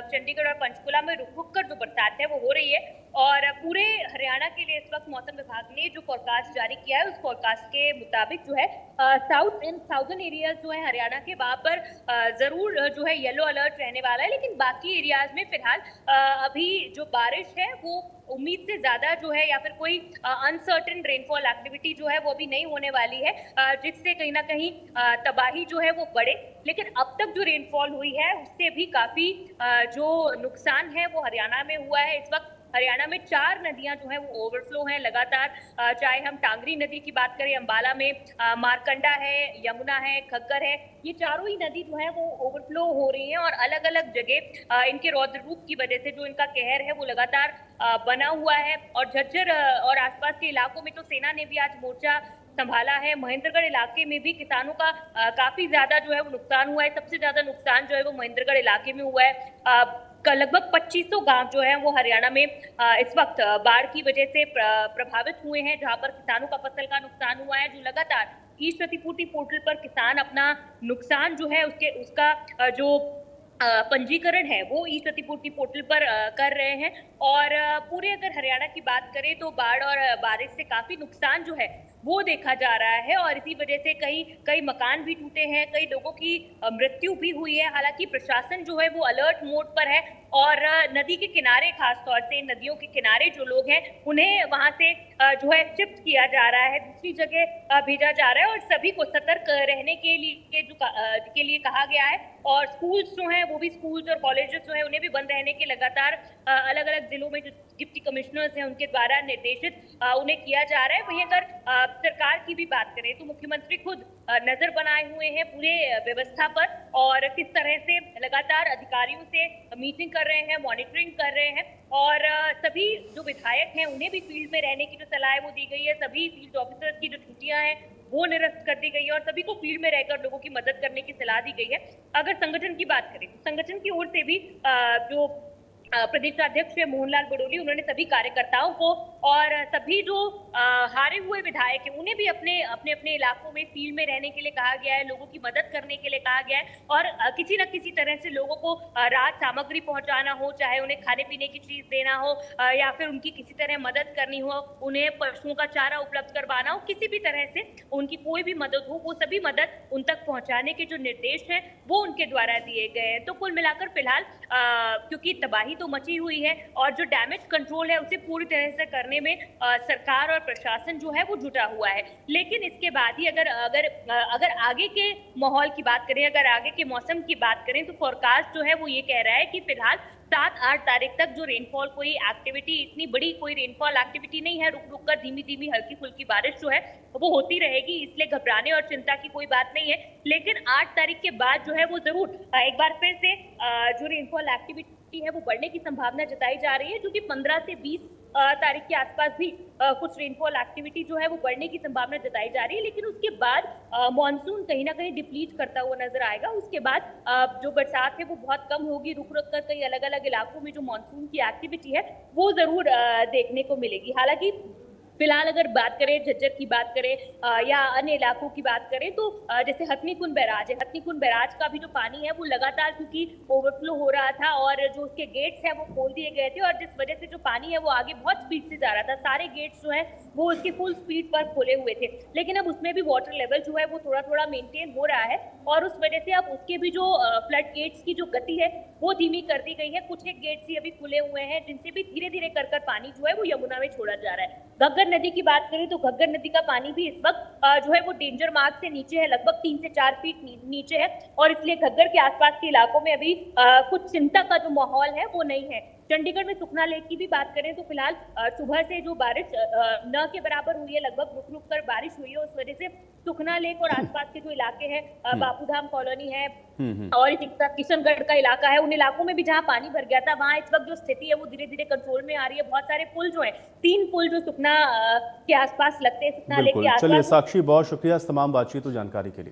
चंडीगढ़ और पंचकुला में रुक-रुक कर जो बरसात है वो हो रही है और पूरे हरियाणा के लिए इस वक्त मौसम विभाग ने जो फोरकास्ट जारी किया है उस फोरकास्ट के मुताबिक जो है साउथ एंड साउदर्न एरियाज जो है हरियाणा के वहां पर जरूर जो है येलो अलर्ट रहने वाला है, लेकिन बाकी एरियाज में फिलहाल अभी जो बारिश है वो उम्मीद से ज्यादा जो है या फिर कोई अनसर्टेन रेनफॉल एक्टिविटी जो है वो भी नहीं होने वाली है, जिससे कहीं ना कहीं तबाही जो है वो बढ़े। लेकिन अब तक जो रेनफॉल हुई है उससे भी काफी जो नुकसान है वो हरियाणा में हुआ है। इस वक्त हरियाणा में 4 नदियां जो है वो ओवरफ्लो हैं लगातार, चाहे हम टांगरी नदी की बात करें, अंबाला में मारकंडा है, यमुना है, खग्गर है, ये चारों ही नदी जो है वो ओवरफ्लो हो रही हैं और अलग अलग जगह इनके रौद्र रूप की वजह से जो इनका कहर है वो लगातार बना हुआ है। और झज्जर और आसपास के इलाकों में तो सेना ने भी आज मोर्चा संभाला है। महेंद्रगढ़ इलाके में भी किसानों का काफी ज्यादा जो है वो नुकसान हुआ है। सबसे ज्यादा नुकसान जो है वो महेंद्रगढ़ इलाके में हुआ है। लगभग 2500 गांव जो है वो हरियाणा में इस वक्त बाढ़ की वजह से प्रभावित हुए हैं, जहां पर किसानों का फसल का नुकसान हुआ है। जो लगातार ई क्षतिपूर्ति पोर्टल पर किसान अपना नुकसान जो है उसका जो पंजीकरण है वो ई क्षतिपूर्ति पोर्टल पर कर रहे हैं। और पूरे अगर हरियाणा की बात करें तो बाढ़ और बारिश से काफी नुकसान जो है वो देखा जा रहा है और इसी वजह से कई कई मकान भी टूटे हैं, कई लोगों की मृत्यु भी हुई है। हालांकि प्रशासन जो है वो अलर्ट मोड पर है और नदी के किनारे, खास तौर से नदियों के किनारे जो लोग हैं उन्हें वहां से जो है शिफ्ट किया जा रहा है, दूसरी जगह भेजा जा रहा है और सभी को सतर्क रहने के लिए कहा गया है। और स्कूल्स जो हैं वो भी, स्कूल्स और कॉलेजेस जो है उन्हें भी बंद रहने के लगातार अलग अलग जिलों में जो डिप्टी कमिश्नर्स हैं उनके द्वारा निर्देशित उन्हें किया जा रहा है। वहीं अगर सरकार की भी बात करें तो मुख्यमंत्री खुद नजर बनाए हुए हैं पूरे व्यवस्था पर और किस तरह से लगातार अधिकारियों से मीटिंग कर रहे हैं, मॉनिटरिंग कर रहे हैं। और सभी जो विधायक हैं उन्हें भी फील्ड में रहने की जो सलाह है वो दी गई है। सभी फील्ड ऑफिसर्स की जो छुट्टियां हैं वो निरस्त कर दी गई है और सभी को फील्ड में रहकर लोगों की मदद करने की सलाह दी गई है। अगर संगठन की बात करें तो संगठन की ओर से भी जो प्रदेश अध्यक्ष है मोहनलाल बडोली, उन्होंने सभी कार्यकर्ताओं को और सभी जो हारे हुए विधायक हैं उन्हें भी अपने अपने इलाकों में फील्ड में रहने के लिए कहा गया है, लोगों की मदद करने के लिए कहा गया है और किसी न किसी तरह से लोगों को राहत सामग्री पहुंचाना हो, चाहे उन्हें खाने पीने की चीज देना हो या फिर उनकी किसी तरह मदद करनी हो, उन्हें पशुओं का चारा उपलब्ध करवाना हो, किसी भी तरह से उनकी कोई भी मदद हो, वो सभी मदद उन तक पहुंचाने के जो निर्देश हैं वो उनके द्वारा दिए गए हैं। तो कुल मिलाकर फिलहाल क्योंकि तबाही तो मची हुई है और जो डैमेज कंट्रोल है उसे पूरी तरह से करने में सरकार और प्रशासन जो है वो जुटा हुआ है। लेकिन इसके बाद ही अगर अगर अगर आगे के माहौल की बात करें, अगर आगे के मौसम की बात करें तो फोरकास्ट जो है वो ये कह रहा है कि फिलहाल 7-8 तारीख तक जो रेनफॉल कोई एक्टिविटी, इतनी बड़ी कोई रेनफॉल एक्टिविटी नहीं है, रुक रुक कर धीमी धीमी हल्की फुल्की बारिश जो है वो होती रहेगी, इसलिए घबराने और चिंता की कोई बात नहीं है। लेकिन 8 तारीख के बाद जो है वो जरूर एक बार फिर से जो रेनफॉल एक्टिविटी है वो बढ़ने की संभावना जताई जा रही है, जो कि 15 से 20 तारीख के आसपास भी कुछ रेनफॉल एक्टिविटी जो है वो बढ़ने की संभावना जताई जा रही है। लेकिन उसके बाद मॉनसून कहीं ना कहीं डिप्लीट करता हुआ नजर आएगा। उसके बाद जो बरसात है वो बहुत कम होगी, रुक रुक कर कई अलग अलग इलाकों में जो मॉनसून की एक्टिविटी है वो जरूर देखने को मिलेगी। हालांकि फिलहाल अगर बात करें, झज्जर की बात करें या अन्य इलाकों की बात करें तो जैसे हथनीकुंड बैराज है, हथनीकुंड बैराज का भी जो पानी है वो लगातार क्योंकि ओवरफ्लो हो रहा था और जो उसके गेट्स हैं वो खोल दिए गए थे और जिस वजह से जो पानी है वो आगे बहुत स्पीड से जा रहा था, सारे गेट्स जो है वो उसकी फुल स्पीड पर खोले हुए थे। लेकिन अब उसमें भी वाटर लेवल जो है वो थोड़ा थोड़ा मेंटेन हो रहा है और उस वजह से अब उसके भी जो फ्लड गेट्स की जो गति है वो धीमी कर दी गई है। कुछ एक गेट्स ही अभी खुले हुए हैं जिनसे भी धीरे धीरे कर पानी जो है वो यमुना में छोड़ा जा रहा है। घग्गर नदी की बात करें तो घग्गर नदी का पानी भी इस वक्त जो है वो डेंजर मार्क से नीचे है, लगभग 3 से 4 फीट नीचे है और इसलिए घग्गर के आसपास के इलाकों में अभी कुछ चिंता का जो माहौल है वो नहीं है। चंडीगढ़ में सुखना लेक की भी बात करें तो फिलहाल सुबह से जो बारिश न के बराबर हुई है, लगभग रुक रुक कर बारिश हुई है, उस वजह से सुखना लेक और आसपास के जो इलाके हैं, बापूधाम कॉलोनी है और इसी के साथ किशनगढ़ का इलाका है, उन इलाकों में भी जहां पानी भर गया था वहां इस वक्त जो स्थिति है वो धीरे धीरे कंट्रोल में आ रही है। बहुत सारे पुल जो है, 3 पुल जो सुखना के आसपास लगते हैं, सुखना लेक के आसपास। चलिए साक्षी, बहुत शुक्रिया इस तमाम बातचीत और जानकारी के लिए।